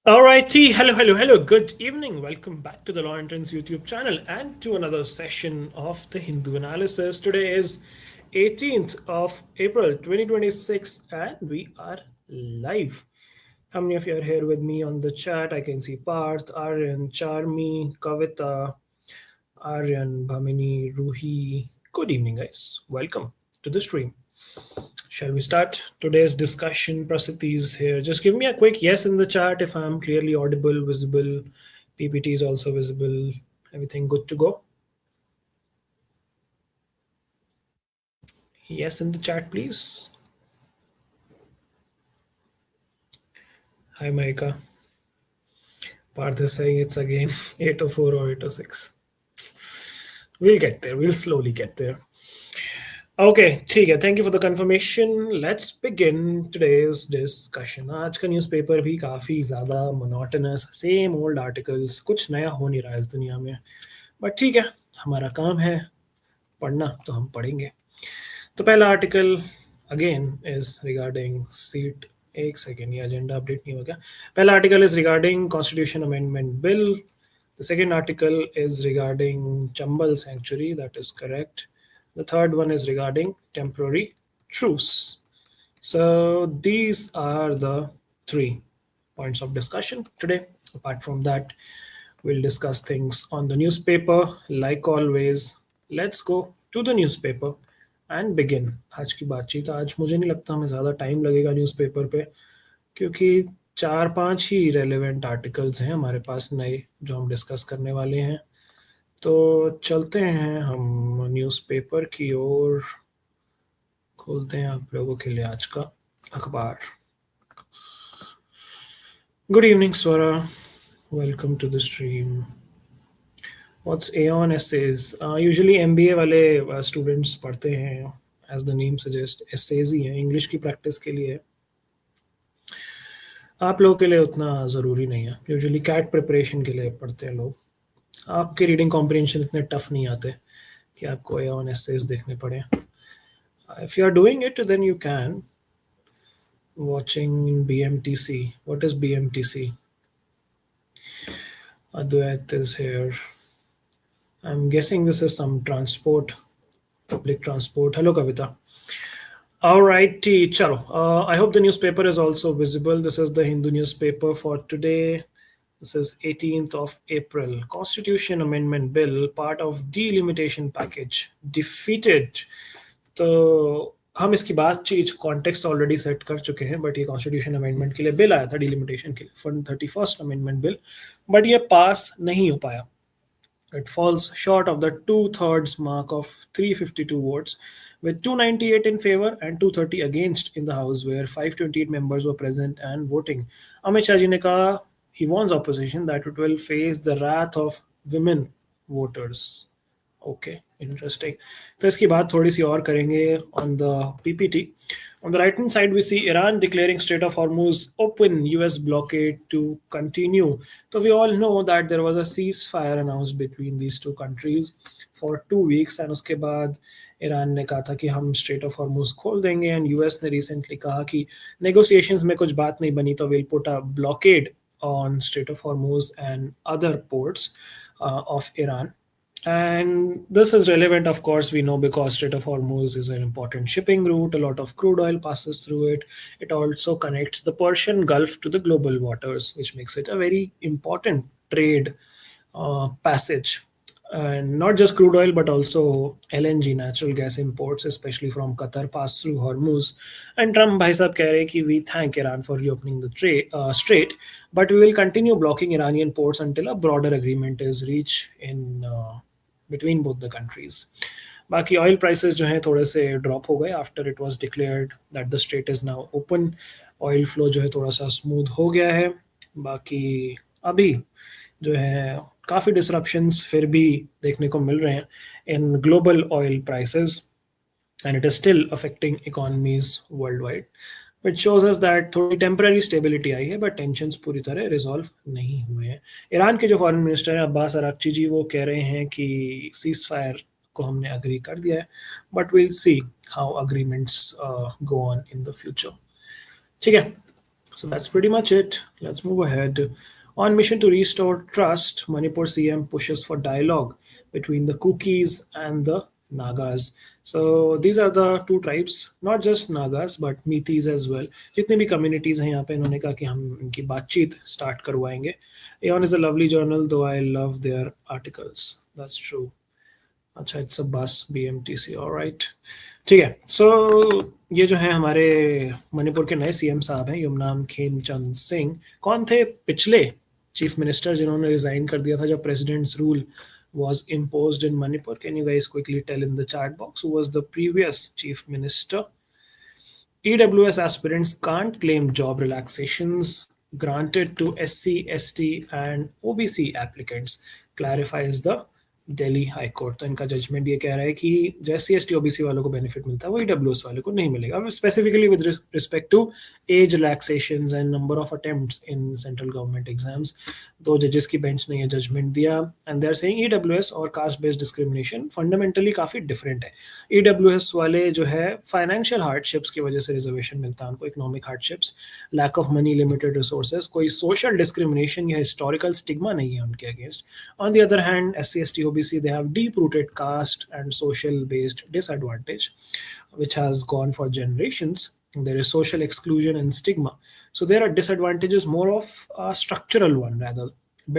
Alrighty, hello. Good evening. Welcome back to the Law Entrance YouTube channel and to another session of the Hindu analysis. Today is 18th of April 2026 and we are live. How many of you are here with me on the chat? I can see Parth, Aryan, Charmi, Kavita, Aryan, Bhamini, Ruhi. Good evening, guys. Welcome to the stream. Shall we start today's discussion? Prasiti is here. Just give me a quick yes in the chat if I'm clearly audible, visible. PPT is also visible. Everything good to go? Yes in the chat, please. Hi, Maika. Parth is saying it's again 804 or 806. We'll get there. We'll slowly get there. Okay, ठीक है. Thank you for the confirmation. Let's begin today's discussion. आज का newspaper भी काफ़ी ज़्यादा monotonous, same old articles, कुछ नया हो नहीं रहा है इस दुनिया में. बट ठीक है, हमारा काम है पढ़ना तो हम पढ़ेंगे. तो पहला article again is regarding seat. एक सेकेंड, ये एजेंडा अपडेट नहीं हो गया. पहला article is regarding constitution amendment bill. The second article is regarding Chambal sanctuary, that is correct. The third one is regarding temporary truce. So these are the 3 points of discussion today. Apart from that, we'll discuss things on the newspaper. Like always, let's go to the newspaper and begin. आज की बातचीत. आज मुझे नहीं लगता हमें ज़्यादा time लगेगा न्यूज़पेपर पे, क्योंकि 4-5 ही रेलेवेंट आर्टिकल्स हैं हमारे पास नए जो हम डिस्कस करने वाले हैं. तो चलते हैं हम न्यूज़पेपर की ओर. खोलते हैं आप लोगों के लिए आज का अखबार. Good evening Swara, welcome to the stream. What's Aeon essays? Usually MBA वाले स्टूडेंट्स पढ़ते हैं, as the name suggest essays ही है, इंग्लिश की प्रैक्टिस के लिए. आप लोगों के लिए उतना ज़रूरी नहीं है. यूजुअली कैट प्रिपरेशन के लिए पढ़ते हैं लोग. आपके रीडिंग कॉम्प्रिहेंशन इतने टफ नहीं आते कि आपको एऑन एसेज देखने पड़े. If you are doing it then you can. Watching BMTC. What is BMTC? Advait is here. I'm guessing this is some transport, public transport. Hello Kavita. Alrighty, chalo. I hope the newspaper is also visible. This is the Hindu newspaper for today. This is 18th of April. Constitution Amendment Bill, part of delimitation package, defeated. तो हम इसकी बातचीत context already set कर चुके हैं, but ये constitution amendment के लिए बिल आया था, डिलिमिटेशन के लिए, for 31st amendment bill, but ये पास नहीं हो पाया. It falls short of the 2/3 mark of 352 votes, with 298 in favor and 230 against in the House, where 528 members were present and voting. Amit Shah ji ne kaha, he warns opposition that it will face the wrath of women voters. Okay, interesting. तो इसकी बात थोड़ी सी और करेंगे on the PPT. On the right hand side, we see Iran declaring Strait of Hormuz open, US blockade to continue. So we all know that there was a ceasefire announced between these two countries for 2 weeks, and उसके बाद Iran ने कहा था कि हम straight of Hormuz खोल देंगे, and US ने रिसेंटली कहा कि नेगोशिएशंस में कुछ बात नहीं बनी तो will put a blockade on Strait of Hormuz and other ports of Iran. And this is relevant, of course, we know, because Strait of Hormuz is an important shipping route. A lot of crude oil passes through it. It also connects the Persian Gulf to the global waters, which makes it a very important trade passage. And not just crude oil, but also LNG, natural gas imports, especially from Qatar, pass through Hormuz. And Trump bhai sahab keh rahe ki we thank Iran for reopening the strait, but we will continue blocking Iranian ports until a broader agreement is reached in between both the countries. बाकी oil prices जो हैं थोड़े से drop हो गए after it was declared that the strait is now open. Oil flow जो है थोड़ा सा smooth हो गया है. बाकी अभी जो है काफ़ी disruptions फिर भी देखने को मिल रहे हैं in global oil prices, and it is still affecting economies worldwide, which shows us that थोड़ी temporary stability आई है, but tensions पूरी तरह resolve नहीं हुए हैं. ईरान के जो फॉरेन मिनिस्टर हैं अब्बास अराक्ची जी, वो कह रहे हैं कि सीज फायर को हमने अग्री कर दिया है, but will see how agreements go on in the future. ठीक है, So that's pretty much it. Let's move ahead. On mission to restore trust, Manipur CM pushes for dialogue between the Kukis and the Nagas. So these are the two tribes, not just Nagas but Metis as well. जितने भी communities हैं यहाँ पे इन्होंने कहा कि हम इनकी बातचीत start करवाएंगे. Aeon is a lovely journal, though I love their articles. That's true. अच्छा, इट्स अ बस BMTC, ऑलराइट. ठीक है. सो ये जो है हमारे मणिपुर के नए सीएम साहब हैं, युमनाम खेमचंद सिंह. कौन थे पिछले चीफ मिनिस्टर जिन्होंने रिजाइन कर दिया था जब presidents rule was imposed in Manipur? Can you guys quickly tell in the chat box who was the previous chief minister? EWS aspirants can't claim job relaxations granted to SC, ST and OBC applicants, clarifies the Delhi high court. तो इनका judgement ये कह रहा है कि जैसे ST OBC वालों को बेनिफिट मिलता है वो EWS वालों को नहीं मिलेगा, specifically with respect to age relaxations and number of attempts in central government exams. दो जजेस की बेंच ने ये जजमेंट दिया and they are saying EWS और कास्ट बेस्ड डिस्क्रिमिनेशन फंडामेंटली काफ़ी डिफरेंट है. EWS वाले जो है फाइनेंशियल हार्डशिप्स की वजह से रिजर्वेशन मिलता है उनको, economic hardships, lack of money, limited resources, कोई सोशल डिस्क्रिमिनेशन या हिस्टोरिकल स्टिग्मा नहीं है उनके against. On the other hand SC ST OBC, they have deep-rooted caste and social-based disadvantage, which has gone for generations. There is social exclusion and stigma. So there are disadvantages, more of a structural one rather,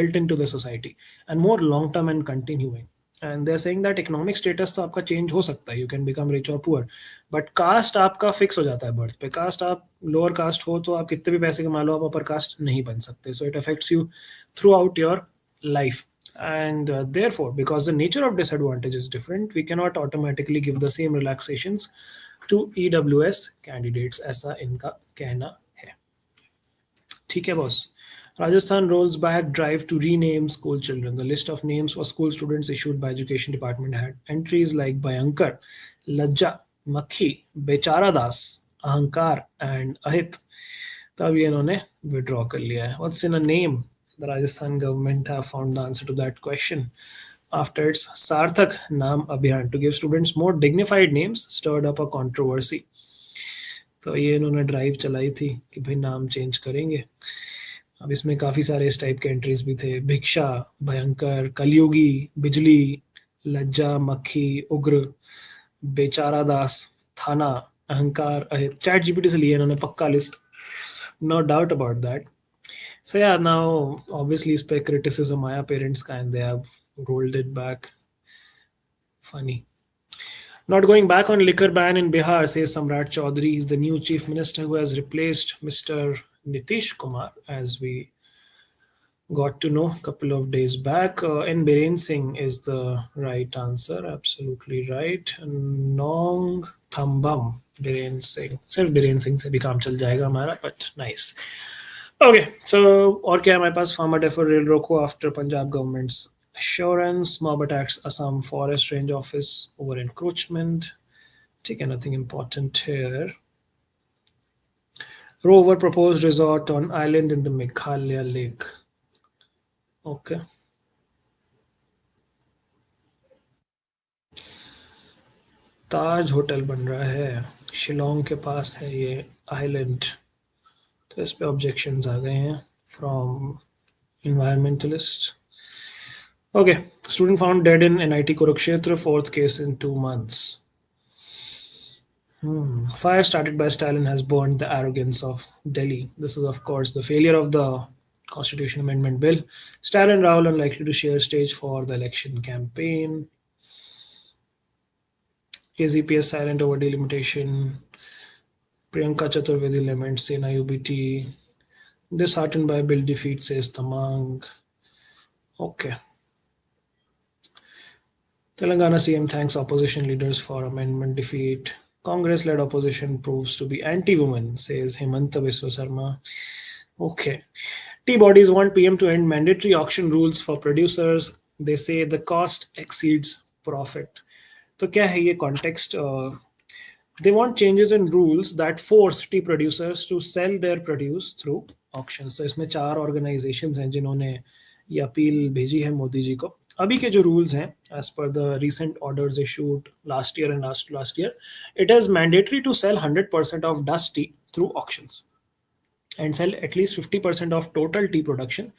built into the society, and more long-term and continuing. And they're saying that economic status तो आपका change हो सकता है, you can become rich or poor, but caste आपका fix हो जाता है birth पे. caste आप lower caste हो तो आप कितने भी पैसे कमा लो आप upper caste नहीं बन सकते. So it affects you throughout your life. And therefore, because the nature of disadvantage is different, we cannot automatically give the same relaxations to EWS candidates. ऐसा इनका कहना है. ठीक है boss. Rajasthan rolls back drive to rename school children. The list of names for school students issued by Education Department had entries like Bhayankar, Lajja, Makhi, Bechara Das, Ahankar and Ahit. तब ये इन्होंने withdraw कर लिया है. What's in a name? The Rajasthan government have found the answer to that question after its Sarthak Naam Abhiyan to give students more dignified names stirred up a controversy. तो ये इन्होंने drive चलाई थी कि भाई नाम चेंज करेंगे. अब इसमें काफ़ी सारे इस टाइप के एंट्रीज भी थे. भिक्षा, भयंकर, कलयुगी, बिजली, लज्जा, मक्खी, उग्र, बेचारा दास, थाना, अहंकार, चैट जीपीटी से लिए इन्होंने पक्का list. No doubt about that. So yeah, now obviously इस पे criticism आया parents का and they have rolled it back. Funny. Not going back on liquor ban in Bihar, says Samrat Chaudhary. He's the new chief minister who has replaced Mr. Nitish Kumar, as we got to know a couple of days back. N. Biren Singh is the right answer. Absolutely right. Nong Thambam Biren Singh. सिर्फ Biren Singh से भी काम चल जाएगा हमारा, but nice. Okay, so और क्या है हमारे पास? Farmer deferred rail roko after Punjab government's assurance. Mob attacks Assam Forest Range office over encroachment. ठीक है, nothing important here. Rover proposed resort on island in the Meghalaya lake. Okay. Taj hotel बन रहा है, शिलोंग के पास है ये island. तो इस पे ऑब्जेक्शंस आ गए हैं from environmentalists. Okay, student found dead in NIT Kurukshetra, fourth case in 2 months. Fire started by Stalin has burned the arrogance of Delhi. This is, of course, the failure of the Constitution Amendment Bill. Stalin and Rahul unlikely to share stage for the election campaign. AZPS silent over delimitation. Priyanka Chaturvedi laments Sena UBT. Disheartened by bill defeat, says Tamang. Okay. Telangana CM thanks opposition leaders for amendment defeat. Congress-led opposition proves to be anti-woman, says Hemanta Biswa Sarma. Okay. Tea bodies want PM to end mandatory auction rules for producers. They say the cost exceeds profit. तो क्या है ये context? They want changes in rules that force tea producers to sell their produce through auctions. तो इसमें 4 organizations हैं जिन्होंने ये appeal भेजी है मोदी जी को. अभी के जो rules हैं, as per the recent orders issued last year and last year, it is mandatory to sell 100% of dust tea through auctions. and sell at least 50% of total tea production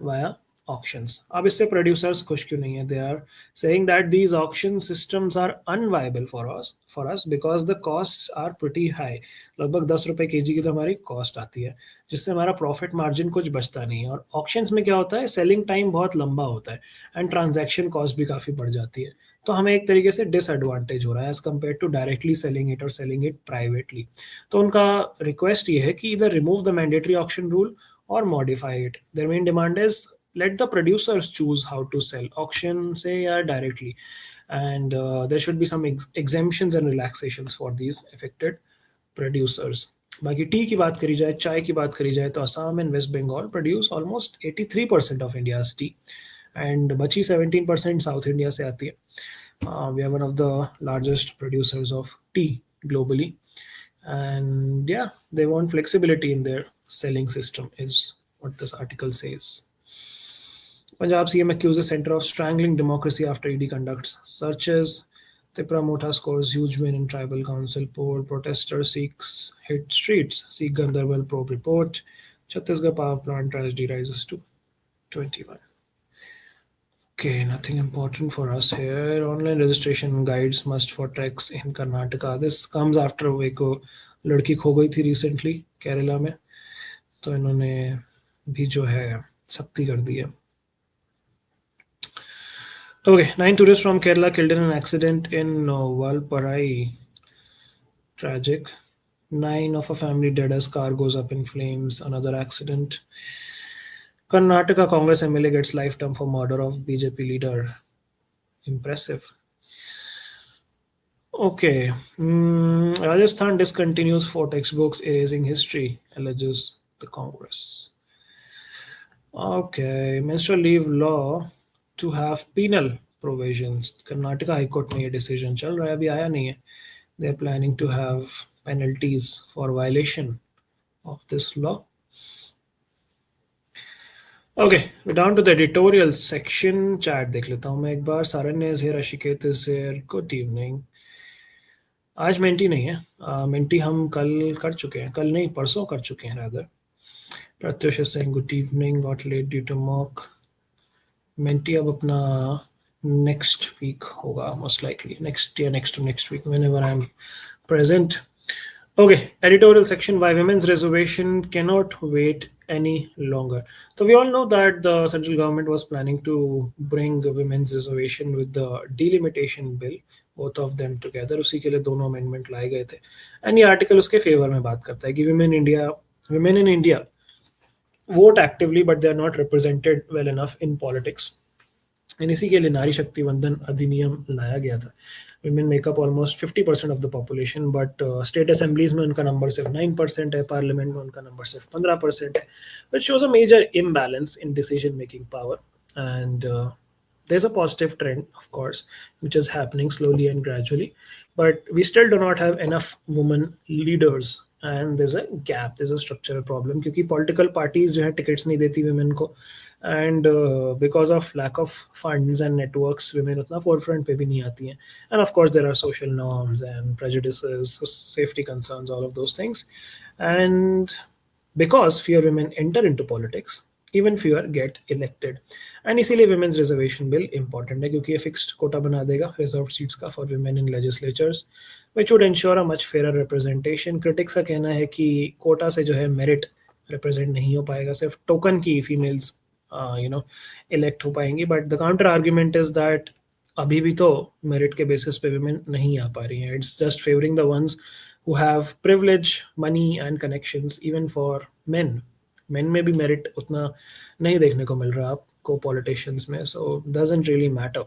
via auctions. अब इससे producers खुश क्यों नहीं है? They are saying that these auction systems are unviable for us because the costs are pretty high. लगभग 10 रुपए KG की तो हमारी कॉस्ट आती है, जिससे हमारा प्रॉफिट मार्जिन कुछ बचता नहीं है. और ऑक्शंस में क्या होता है, सेलिंग टाइम बहुत लंबा होता है एंड ट्रांजैक्शन कॉस्ट भी काफ़ी बढ़ जाती है. तो हमें एक तरीके से डिसएडवांटेज हो रहा है as compare to directly selling it और सेलिंग इट प्राइवेटली. तो उनका रिक्वेस्ट ये है कि इधर remove the mandatory auction rule और modify it. Their main demand is let the producers choose how to sell auction say directly, and there should be some exemptions and relaxations for these affected producers. बाकी T की बात करी जाए, चाय की बात करी जाए, तो Assam and West Bengal produce almost 83% of India's tea and बची 17% साउथ इंडिया से आती है. We are one of the largest producers of tea globally, and yeah, they want flexibility in their selling system is what this article says. Punjab CM accuses center of strangling democracy after ED conducts searches. Tipra Motha scores huge win in tribal council poll. Protester Sikhs hit streets. Sikh Gandarbal probe report. Chhattisgarh power plant tragedy rises to 21. Okay, nothing important for us here. Online registration guides must for treks in Karnataka. This comes after एक लड़की खो गई थी recently Kerala में, तो इन्होंने भी जो है सख्ती कर दी है. Okay, 9 tourists from Kerala killed in an accident in Valparai. Tragic. 9 of a family dead as car goes up in flames. Another accident. Karnataka Congress MLA gets lifetime for murder of BJP leader. Impressive. Okay. Rajasthan discontinues 4 textbooks erasing history, alleges the Congress. Okay. Menstrual leave law to have penal provisions. Karnataka High Court में ये decision चल रहा है, अभी आया नहीं है. They are planning to have penalties for violation of this law. Okay, we're down to the editorial section. Chat देख लेता हूँ मैं एक बार. Saran is here, Ashiket is here. Good evening. आज मेंटी नहीं है. मेंटी हम कल कर चुके हैं, कल नहीं परसों कर चुके हैं rather. Pratyush is saying good evening, got late due to mock. Mentee अब अपना next week होगा most likely, next to next week whenever I'm present. Okay, editorial section. Why women's reservation cannot wait any longer. So we all know that the central government was planning to bring women's reservation with the delimitation bill, both of them together. उसी के लिए दोनों amendment लाए गए थे. And ये article उसके favor में बात करता है कि women in India vote actively but they are not represented well enough in politics. And इसी के लिए नारी शक्ति वंदन अधिनियम लाया गया था. Women make up almost 50% of the population, but state assemblies में उनका नंबर सिर्फ 9% है, parliament में उनका नंबर सिर्फ 15% है, which shows a major imbalance in decision making power. And there's a positive trend, of course, which is happening slowly and gradually, but we still do not have enough women leaders. And there's a gap, there's a structural problem क्योंकि political parties जो है tickets नहीं देती women को, and because of lack of funds and networks women उतना forefront पे भी नहीं आती हैं. And of course there are social norms and prejudices, safety concerns, all of those things. And because fewer women enter into politics, even fewer get elected. And इसीलिए women's reservation bill important है क्योंकि ये fixed quota बना देगा reserved seats का for women in legislatures, which would ensure a much fairer representation. Critics का कहना है कि quota से जो है merit represent नहीं हो पाएगा, सिर्फ token की females elect हो पाएंगी. But the counter argument is that अभी भी तो merit के basis पे women नहीं आ पा रही हैं. It's just favoring the ones who have privilege, money and connections. Even for men में भी merit उतना नहीं देखने को मिल रहा आपको politicians में, so doesn't really matter.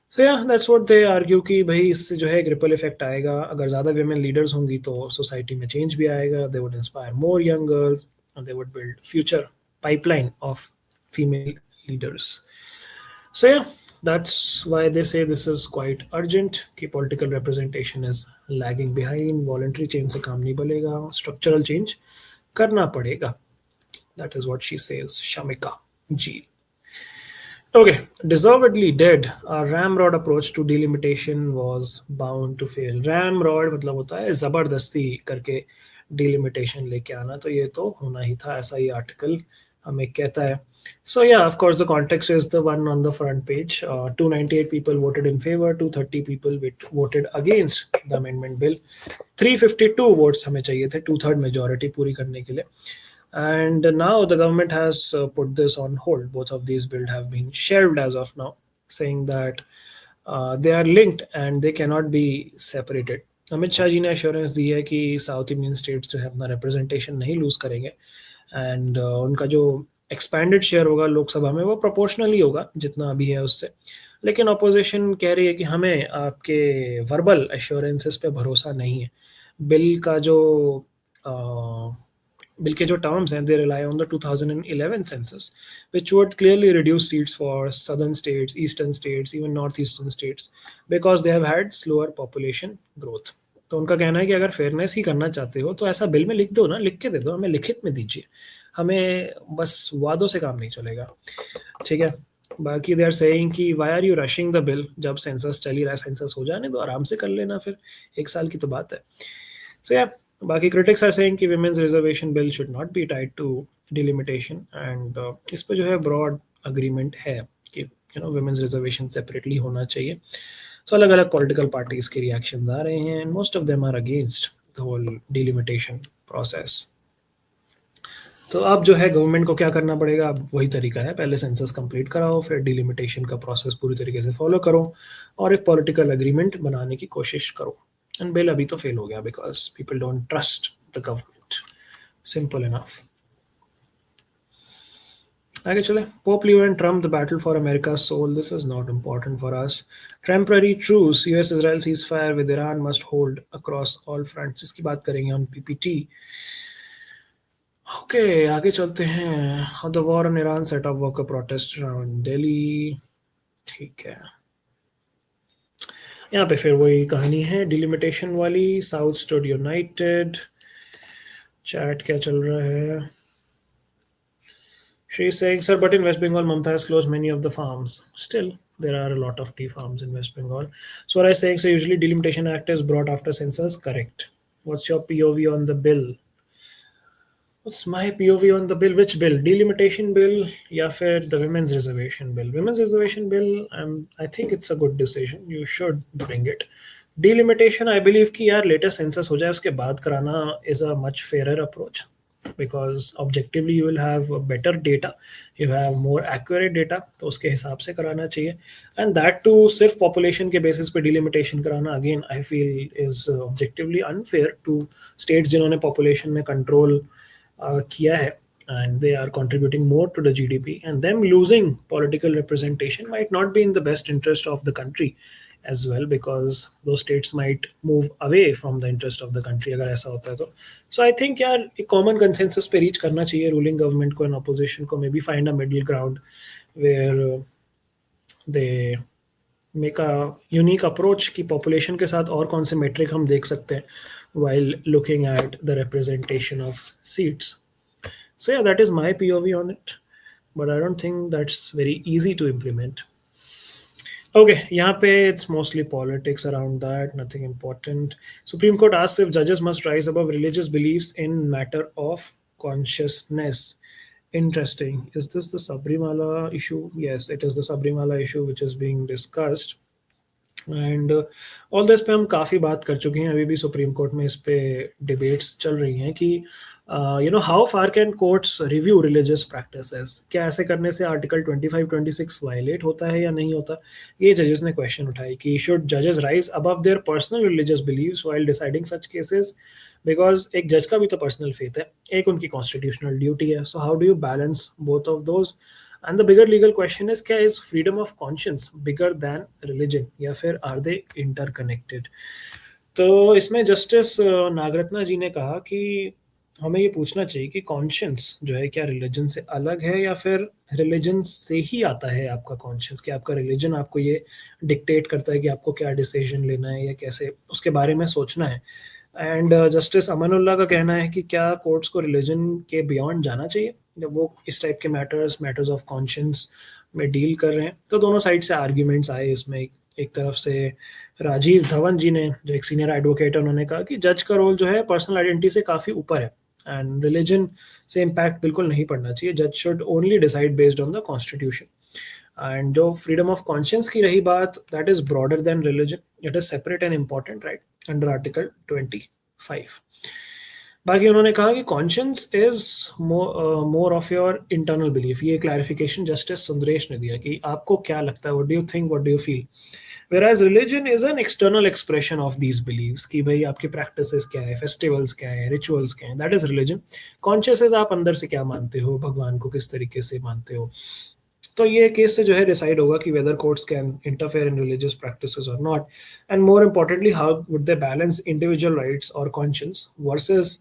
So yeah, that's what they argue कि भाई इससे जो है एक ripple effect आएगा. अगर ज़्यादा women leaders होंगी तो society में change भी आएगा. They would inspire more young girls and they would build future pipeline of female leaders. So yeah, that's why they say this is quite urgent कि political representation is lagging behind. Voluntary change से काम नहीं बनेगा, structural change करना पड़ेगा. That is what she says, Shamika G. Okay, deservedly dead. Our ramrod approach to delimitation was bound to fail. Ramrod मतलब होता है जबरदस्ती करके डिलिमिटेशन लेके आना, तो ये तो होना ही था, ऐसा ही आर्टिकल हमें कहता है. So yeah, of course, the context is the one on the front page. 298 people voted in favor, 230 people voted against the amendment bill. 352 votes हमें चाहिए थे, 2/3 majority पूरी करने के लिए. And now the government has put this on hold. Both of these bills have been shelved as of now, saying that they are linked and they cannot be separated. Amit Shah ji ने assurance दी है कि south Indian states जो है अपना representation नहीं loose करेंगे, and उनका जो एक्सपैंडेड शेयर होगा लोकसभा में वो प्रोपोर्शनली होगा जितना अभी है उससे. लेकिन अपोजिशन कह रही है कि हमें आपके वर्बल एश्योरेंसेस पे भरोसा नहीं है. बिल का जो बिल के जो टर्म्स हैं, they rely on the 2011 census which would clearly reduce seats for southern states, eastern states, even northeastern states because they have had slower population growth. तो उनका कहना है कि अगर फेयरनेस ही करना चाहते हो तो ऐसा बिल में लिख दो ना, लिख के दे दो, हमें लिखित में दीजिए, हमें बस वादों से काम नहीं चलेगा. ठीक है. बाकी दे आर सेइंग कि why are you rushing the bill, जब सेंसस चल ही रहा है, सेंसस हो जाने दो, आराम से कर लेना, फिर 1 साल की तो बात है. सो या बाकी क्रिटिक्स आर सेइंग कि women's reservation bill should not be tied to delimitation, and इस पे जो है ब्रॉड अग्रीमेंट है कि विमेंस रिजर्वेशन सेपरेटली होना चाहिए. सो अलग अलग पॉलिटिकल पार्टीज के रिएक्शन आ रहे हैं, and most of them are against the whole delimitation process. तो अब जो है गवर्नमेंट को क्या करना पड़ेगा, अब वही तरीका है, पहले सेंसस कंप्लीट कराओ, फिर डिलिमिटेशन का प्रोसेस पूरी तरीके से फॉलो करो और एक पॉलिटिकल अग्रीमेंट बनाने की कोशिश करो. एंड बिल अभी तो फेल हो गया because people don't trust the government. Simple enough. आगे चले. Pope Leo and Trump the battle for America soul. This is not important for us. Temporary truce, US Israel ceasefire with Iran must hold across all fronts. इसकी बात करेंगे on PPT. Okay, आगे चलते हैं. The war on Iran set off worker protest around Delhi. ठीक है. यहाँ पे फिर वही कहानी है डिलिमिटेशन वाली. South stood United. चैट क्या चल रहा है. She is saying, sir, but in West Bengal, Mamata has closed many of the farms. Still, there are a lot of tea farms in West Bengal. So what I was saying, so usually Delimitation Act is brought after census, correct. What's your POV on the bill? What's my POV on the bill? Which bill? Delimitation bill या फिर the women's reservation bill? Women's reservation bill, I think it's a good decision. You should bring it. Delimitation, I believe कि यार latest census हो जाए उसके बाद कराना is a much fairer approach. Because objectively you will have better data, you have more accurate data, तो उसके हिसाब से कराना चाहिए. And that too सिर्फ population के basis पे delimitation कराना again I feel is objectively unfair to states जिन्होंने population में control किया है and they are contributing more to the GDP, and them losing political representation might not be in the best interest of the country as well, because those states might move away from the interest of the country अगर ऐसा होता है तो. So I think यार एक common consensus पे reach करना चाहिए ruling government को and opposition को, maybe find a middle ground where they make a unique approach कि population के साथ और कौन से metric हम देख सकते हैं while looking at the representation of seats. So yeah, that is my POV on it, but I don't think that's very easy to implement. Okay, यहाँ पे it's mostly politics around that, nothing important. Supreme Court asks if judges must rise above religious beliefs in matter of consciousness. Interesting. Is this the Sabrimala issue? Yes, it is the Sabrimala issue which is being discussed. And all this पे हम काफ़ी बात कर चुके हैं. अभी भी supreme court में इस पे डिबेट्स चल रही हैं कि how far can courts review religious practices. क्या ऐसे करने से आर्टिकल 25-26 वायलेट होता है या नहीं होता. ये जजेस ने क्वेश्चन उठाई कि शुड जजेस rise above their personal religious beliefs while deciding such cases, because एक जज का भी तो पर्सनल फेथ है, एक उनकी कॉन्स्टिट्यूशनल ड्यूटी है. So how do you balance both of those. And the bigger legal question is, क्या is freedom of conscience bigger than religion, या फिर are they interconnected. तो इसमें जस्टिस नागरत्ना जी ने कहा कि हमें ये पूछना चाहिए कि कॉन्शियंस जो है क्या रिलीजन से अलग है या फिर रिलीजन से ही आता है आपका कॉन्शियंस, कि आपका रिलीजन आपको ये डिक्टेट करता है कि आपको क्या डिसीजन लेना है या कैसे उसके बारे में सोचना है. एंड जस्टिस अमानुल्लाह का कहना है कि क्या कोर्ट्स को रिलीजन के बियॉन्ड जाना चाहिए जब वो इस टाइप के मैटर्स ऑफ कॉन्शियंस में डील कर रहे हैं. तो दोनों साइड से आर्ग्यूमेंट्स आए इसमें. एक तरफ से राजीव धवन जी ने, जो एक सीनियर एडवोकेट है, उन्होंने कहा कि जज का रोल जो है पर्सनल आइडेंटिटी से काफ़ी ऊपर है एंड रिलीजन से इम्पैक्ट बिल्कुल नहीं पड़ना चाहिए. जज should only decide based on the constitution. And जो फ्रीडम ऑफ कॉन्शियंस की रही बात, that is broader then religion. It is separate and important right under article 25. बाकी उन्होंने कहा कि conscience is more of your internal belief. ये clarification justice Sundaresh ने दिया कि आपको क्या लगता है, what do you think, what do you feel. Whereas religion is an external expression of these beliefs कि भाई आपकी practices क्या है, festivals क्या है, rituals क्या है, that is religion. Conscious is आप अंदर से क्या मानते हो, भगवान को किस तरीके से मानते हो. तो ये केस से जो है डिसाइड होगा कि whether courts can interfere in religious practices or not, and more importantly how would they balance individual rights or conscience versus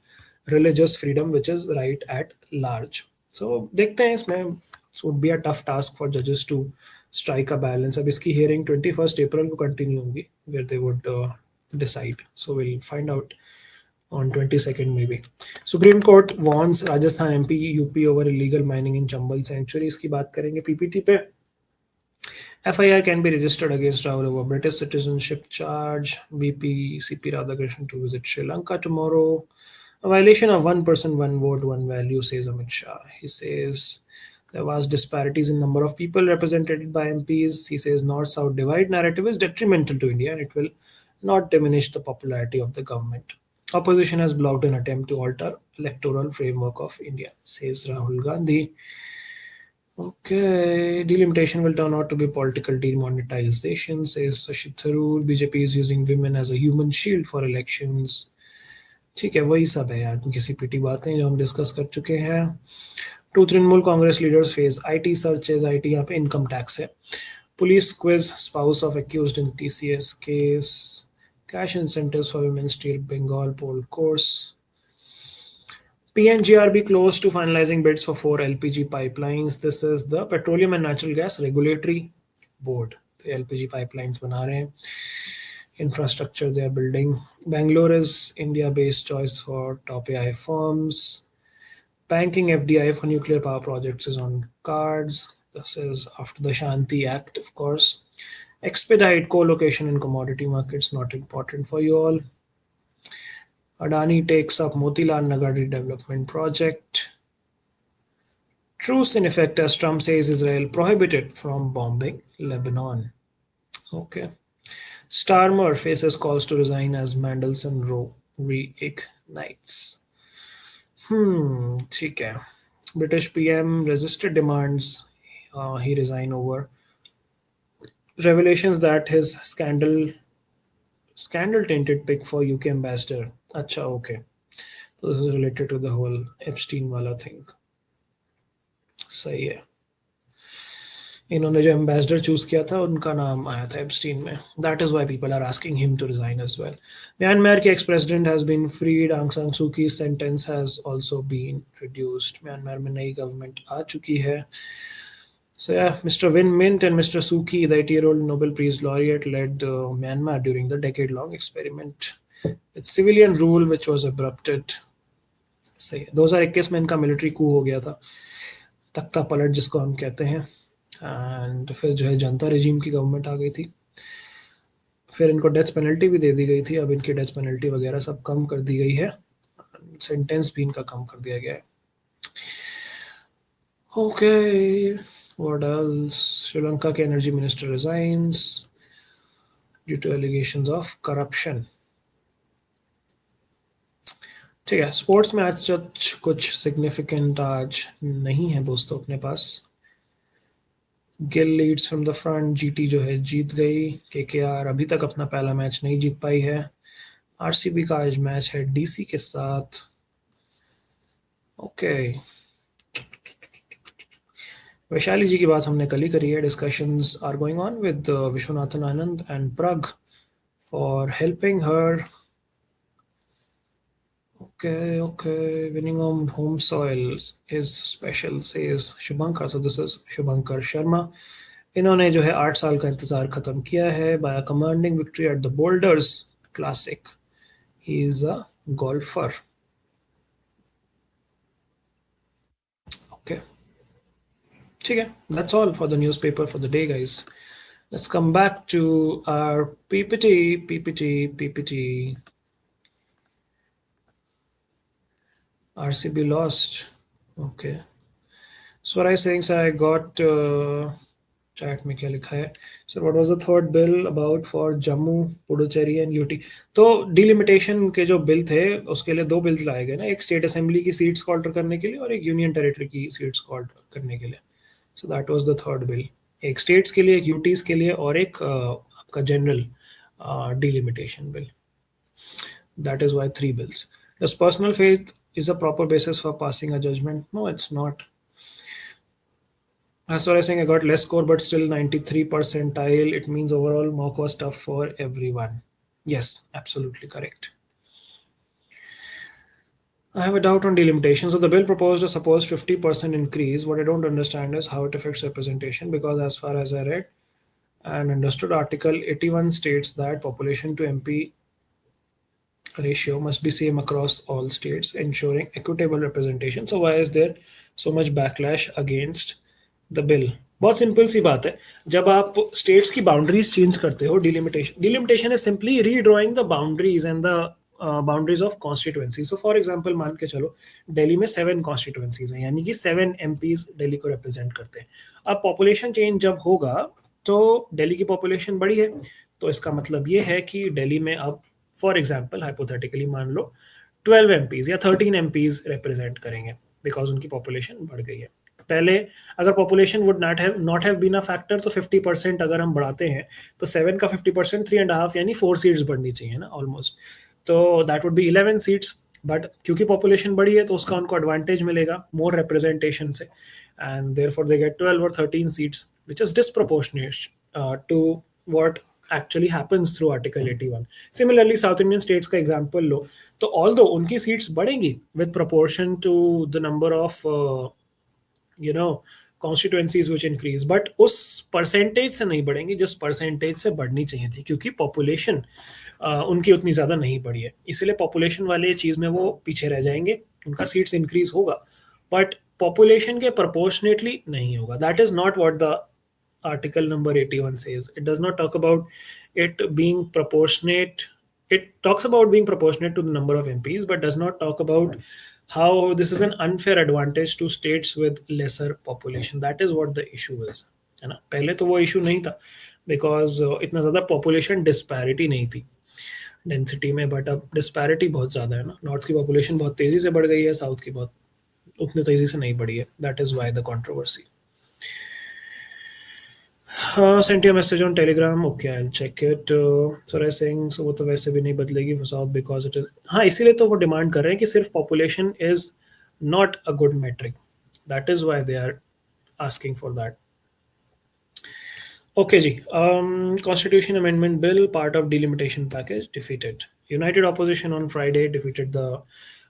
religious freedom which is right at large. So देखते हैं इसमें. It would be a tough task for judges to strike a balance. अब इसकी hearing 21st April को continue होगी where they would decide. So we'll find out on 22nd maybe. Supreme Court warns Rajasthan MP UP over illegal mining in Chambal sanctuary. इसकी बात करेंगे PPT पे. FIR can be registered against Rahul over British citizenship charge. VP CP Radhakrishnan to visit Sri Lanka tomorrow. A violation of one person, one vote, one value, says Amit Shah. He says there was disparities in number of people represented by MPs. He says North-South divide narrative is detrimental to India and it will not diminish the popularity of the government. Opposition has blocked an attempt to alter electoral framework of India, says Rahul Gandhi. Okay, delimitation will turn out to be political demonetization, says Shashi Tharoor. BJP is using women as a human shield for elections. ठीक है, वही सब है यार, किसी PT बातें जो हम डिस्कस कर चुके हैं. Two Trinamool Congress leaders face IT searches. IT यहाँ पे इनकम टैक्स है. Police quiz spouse of accused in TCS case. Cash incentives for women steal Bengal poll course. PNGRB close to finalizing bids for 4 LPG pipelines. This is the Petroleum and Natural Gas Regulatory Board. तो LPG pipelines बना रहे हैं. Infrastructure they are building. Bangalore is India-based choice for top AI firms. Banking FDI for nuclear power projects is on cards. This is after the Shanti Act, of course. Expedite co-location in commodity markets, not important for you all. Adani takes up Motilal Nagar redevelopment project. Truce in effect as Trump says Israel prohibited from bombing Lebanon. Okay. Starmer faces calls to resign as Mandelson row reignites. ठीक है. British PM resisted demands he resign over revelations that his scandal tainted pick for UK ambassador. अच्छा, okay. So this is related to the whole Epstein वाला thing. सही है. इन्होंने जो ambassador choose किया था उनका नाम आया था एप्स्टीन में. That is why people are asking him to resign as well. Myanmar के ex president has been freed. Aung San Suu Kyi sentence has also been reduced. Myanmar में नई गवर्नमेंट आ चुकी है. So yeah, Mr. Win Mint and Mr. Suki, the 80-year-old Nobel Peace laureate, led Myanmar during the decade-long experiment with civilian rule, which was abrupted. सही है. 2021 में इनका military कू हो गया था, तख्ता पलट जिसको हम कहते हैं. एंड फिर जो है जनता रेजिम की गवर्नमेंट आ गई थी. फिर इनको डेथ पेनल्टी भी दे दी गई थी. अब इनकी डेथ पेनल्टी वगैरह सब कम कर दी गई है. सेंटेंस भी इनका कम कर दिया गया है. Okay, what else? Sri Lanka के energy minister resigns due to allegations of corruption. ठीक है. स्पोर्ट्स में आज कुछ सिग्निफिकेंट आज नहीं है दोस्तों अपने पास. Gill leads from the front. GT जो है जीत गई. केकेआर अभी तक अपना पहला मैच नहीं जीत पाई है. आरसीबी का आज मैच है डीसी के साथ. ओके. वैशाली जी की बात हमने कल ही करी है. Discussions are going on with Viswanathan Anand and Pragg for helping her. Okay. Winning on home soil is special, says Shubhankar. So this is Shubhankar Sharma. इन्होंने जो है 8 साल का इंतजार खत्म किया है by a commanding victory at the Boulders Classic. He is a golfer. Okay. ठीक है. That's all for the newspaper for the day, guys. Let's come back to our PPT. RCB lost. Okay. So what I was saying, sir, I got chat में क्या लिखा है? Sir, what was the third bill about for Jammu, Puducherry and UT? तो delimitation के जो bill थे उसके लिए दो बिल्स लाए गए ना, एक स्टेट असेंबली की सीट्स को ऑल्टर करने के लिए और एक यूनियन टेरिटरी की सीट्स को ऑल्टर करने के लिए. So that was the third bill. एक स्टेट्स के लिए, एक यूटीज के लिए और एक आपका general delimitation bill. That is why three bills. Does personal faith is a proper basis for passing a judgment? No, it's not. As far as saying I got less score but still 93 percentile, it means overall mock was tough for everyone. Yes, absolutely correct. I have a doubt on delimitation. So the bill proposed a supposed 50% increase. What I don't understand is how it affects representation, because as far as I read and understood, Article 81 states that population to MP ratio must be same across all states, ensuring equitable representation. So why is there so much backlash against the bill? बहुत simple सी बात है, जब आप states की boundaries change करते हो, delimitation is simply redrawing the boundaries and the boundaries of constituency. So for example मान के चलो दिल्ली में 7 कॉन्स्टिट्यूएंसीज हैं, यानी कि 7 एमपीज दिल्ली को रिप्रेजेंट करते हैं. अब पॉपुलेशन चेंज जब होगा तो दिल्ली की पॉपुलेशन बढ़ी है, तो इसका मतलब ये है कि दिल्ली में अब फॉर एग्जाम्पल हाइपोथेटिकली मान लो 12 एमपीज या 13 एमपीज रिप्रेजेंट करेंगे, बिकॉज उनकी पॉपुलेशन बढ़ गई है. पहले अगर population would not have been a factor, तो 50% अगर हम बढ़ाते हैं तो 7 का 50% 3.5 यानी 4 सीट्स बढ़नी चाहिए ना ऑलमोस्ट. तो that would be 11 seats. But क्योंकि पॉपुलेशन बढ़ी है तो उसका उनको एडवांटेज मिलेगा मोर रिप्रेजेंटेशन से, एंड देयरफॉर दे गेट 12 और 13 seats, which is disproportionate to what actually happens through Article 81. Similarly, South Indian states का example लो, तो although उनकी seats बढ़ेंगी with proportion to the number of constituencies which increase, but उस percentage से नहीं बढ़ेंगी जिस percentage से बढ़नी चाहिए थी, क्योंकि population उनकी उतनी ज़्यादा नहीं बढ़ी है. इसलिए population वाले चीज़ में वो पीछे रह जाएंगे, उनका seats increase होगा, but population के proportionately नहीं होगा. That is not what the article number 81 says. It does not talk about it being proportionate. It talks about being proportionate to the number of MPs, but does not talk about how this is an unfair advantage to states with lesser population. That is what the issue is, है ना. पहले तो वो issue नहीं था, because इतना ज़्यादा population disparity नहीं थी डेंसिटी में, बट अब डिस्पैरिटी बहुत ज़्यादा है ना. नॉर्थ की पॉपुलेशन बहुत तेज़ी से बढ़ गई है, साउथ की बहुत उतनी तेज़ी से नहीं बढ़ी है. That is why the controversy. Sent you a message on Telegram. Okay, I'll check it. So they're saying so वो तो वैसे भी नहीं बदलेगी for South because it is. हाँ, इसीलिए तो वो डिमांड कर रहे हैं कि सिर्फ population is not a good metric. That is why they are asking for that. Okay ji, Constitution Amendment Bill, part of delimitation package, defeated. United opposition on Friday defeated the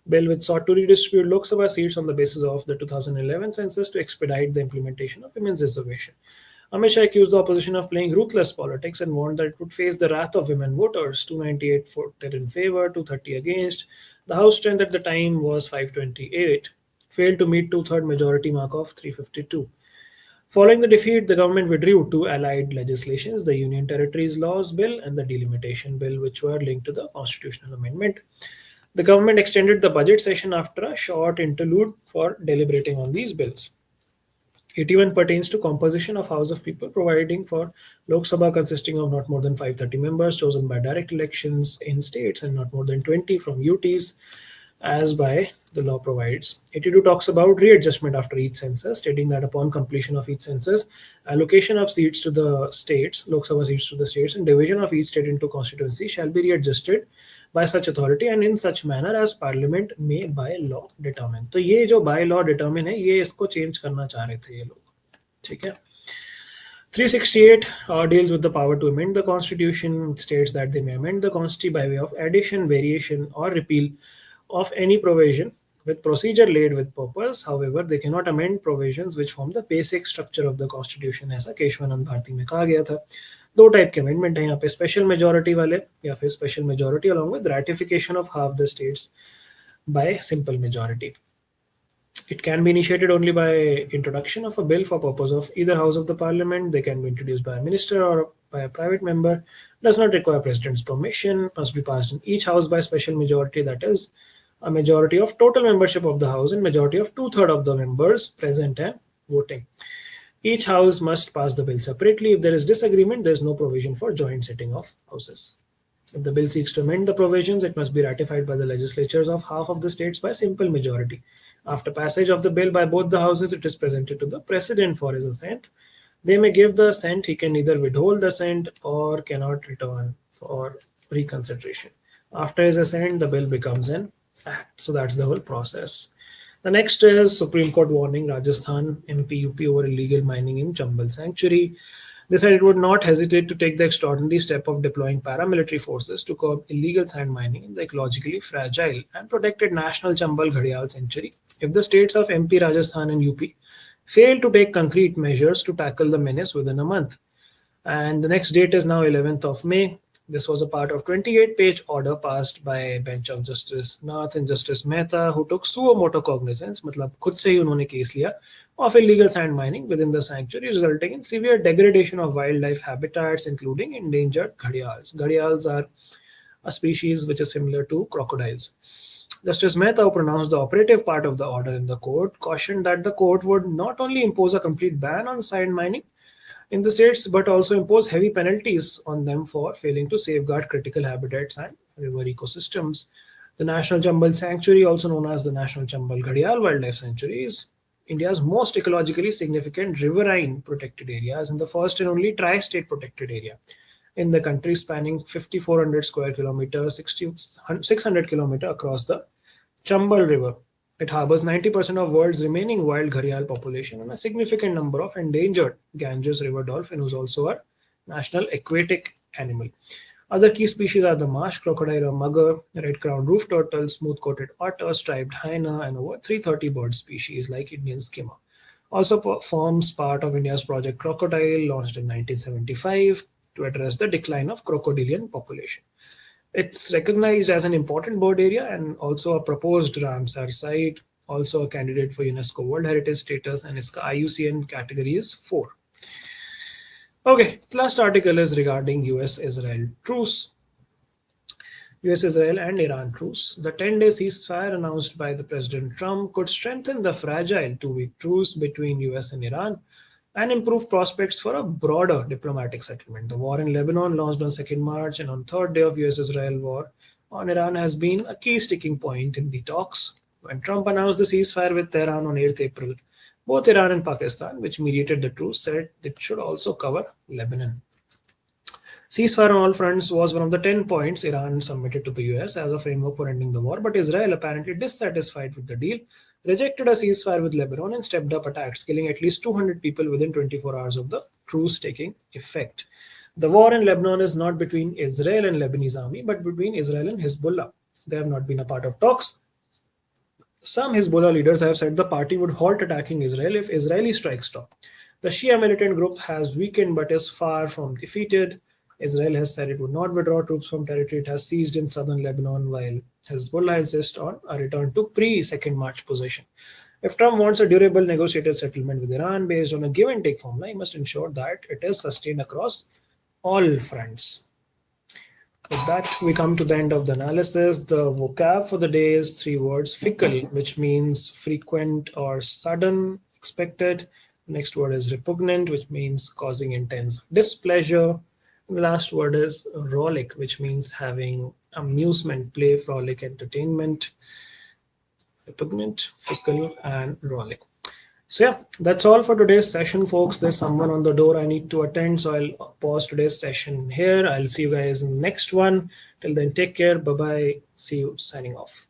bill which sought to redistribute Lok Sabha seats on the basis of the 2011 census to expedite the implementation of women's reservation. Amit Shah accused the opposition of playing ruthless politics and warned that it would face the wrath of women voters. 298 voted in favor, 230 against. The House strength at the time was 528. Failed to meet two-third majority mark of 352. Following the defeat, the government withdrew two allied legislations, the Union Territories Laws Bill and the Delimitation Bill, which were linked to the constitutional amendment. The government extended the budget session after a short interlude for deliberating on these bills. 81 pertains to composition of House of People, providing for Lok Sabha consisting of not more than 530 members chosen by direct elections in states and not more than 20 from UTs, as by the law provides. 82 talks about readjustment after each census, stating that upon completion of each census, allocation of seats to the states, Lok Sabha seats to the states, and division of each state into constituency shall be readjusted by such authority and in such manner as parliament may by law determine. तो ये जो by law determine है, ये इसको change करना चाह रहे थे ये लोग, ठीक है. 368 deals with the power to amend the constitution. States that they may amend the constitution by way of addition, variation or repeal of any provision with procedure laid with purpose. However, they cannot amend provisions which form the basic structure of the constitution, ऐसा केशवानंद भारती में कहा गया था. दो type के amendment है यहाँ पे, स्पेशल मेजोरिटी वाले या फिर special majority along with ratification of half the states by simple majority. It can be initiated only by introduction of a bill for purpose of either house of the parliament. They can be introduced by a minister or by a private member. Does not require president's permission. Must be passed in each house by special majority, that is, a majority of total membership of the house and majority of 2/3 of the members present and voting. Each house must pass the bill separately. If there is disagreement, there is no provision for joint sitting of houses. If the bill seeks to amend the provisions, it must be ratified by the legislatures of half of the states by simple majority. After passage of the bill by both the houses, it is presented to the president for his assent. They may give the assent. He can either withhold the assent or cannot return for reconsideration. After his assent, the bill becomes an act. So that's the whole process. The next is Supreme Court warning Rajasthan MP UP over illegal mining in Chambal sanctuary. They said it would not hesitate to take the extraordinary step of deploying paramilitary forces to curb illegal sand mining in the ecologically fragile and protected National Chambal Ghadial Sanctuary if the states of MP, Rajasthan and UP fail to take concrete measures to tackle the menace within a month. And the next date is now 11th of May. This was a part of 28-page order passed by a bench of Justice Nath and Justice Mehta, who took suo motu cognizance, मतलब खुद से ही उन्होंने case लिया, of illegal sand mining within the sanctuary, resulting in severe degradation of wildlife habitats, including endangered ghadials. Ghadials are a species which is similar to crocodiles. Justice Mehta, who pronounced the operative part of the order in the court, cautioned that the court would not only impose a complete ban on sand mining in the states, but also impose heavy penalties on them for failing to safeguard critical habitats and river ecosystems. The National Chambal Sanctuary, also known as the National Chambal Ghadial Wildlife Sanctuary, is India's most ecologically significant riverine protected areas and the first and only tri-state protected area in the country, spanning 5,400 square kilometers, 600 kilometers across the Chambal River. It harbors 90% of world's remaining wild gharial population and a significant number of endangered Ganges river dolphin, who's also a national aquatic animal. Other key species are the marsh crocodile or mugger, red-crowned roof turtle, smooth-coated otter, striped hyena, and over 330 bird species like Indian skimmer. Also forms part of India's Project Crocodile, launched in 1975 to address the decline of crocodilian population. It's recognized as an important bird area and also a proposed Ramsar site, also a candidate for UNESCO World Heritage status, and its IUCN category is 4. Okay, last article is regarding US-Israel truce. US-Israel and Iran truce. The 10-day ceasefire announced by the President Trump could strengthen the fragile 2-week truce between US and Iran and improve prospects for a broader diplomatic settlement. The war in Lebanon, launched on 2nd March and on 3rd day of US-Israel war on Iran, has been a key sticking point in the talks. When Trump announced the ceasefire with Tehran on 8th April, both Iran and Pakistan, which mediated the truce, said it should also cover Lebanon. Ceasefire on all fronts was one of the 10 points Iran submitted to the US as a framework for ending the war, but Israel, apparently dissatisfied with the deal, rejected a ceasefire with Lebanon and stepped up attacks, killing at least 200 people within 24 hours of the truce taking effect. The war in Lebanon is not between Israel and Lebanese army, but between Israel and Hezbollah. They have not been a part of talks. Some Hezbollah leaders have said the party would halt attacking Israel if Israeli strikes stop. The Shia militant group has weakened but is far from defeated. Israel has said it would not withdraw troops from territory it has seized in southern Lebanon, while Hezbollah insists on a return to pre-2nd March position. If Trump wants a durable negotiated settlement with Iran based on a give-and-take formula, he must ensure that it is sustained across all fronts. With that, we come to the end of the analysis. The vocab for the day is 3 words: fickle, which means frequent or sudden, expected. The next word is repugnant, which means causing intense displeasure. And the last word is rollick, which means having amusement, play, frolic, entertainment. Repugnant, fickle, and rollick. So yeah, that's all for today's session, folks. There's someone on the door I need to attend, so I'll pause today's session here. I'll see you guys in the next one. Till then, take care. Bye-bye. See you. Signing off.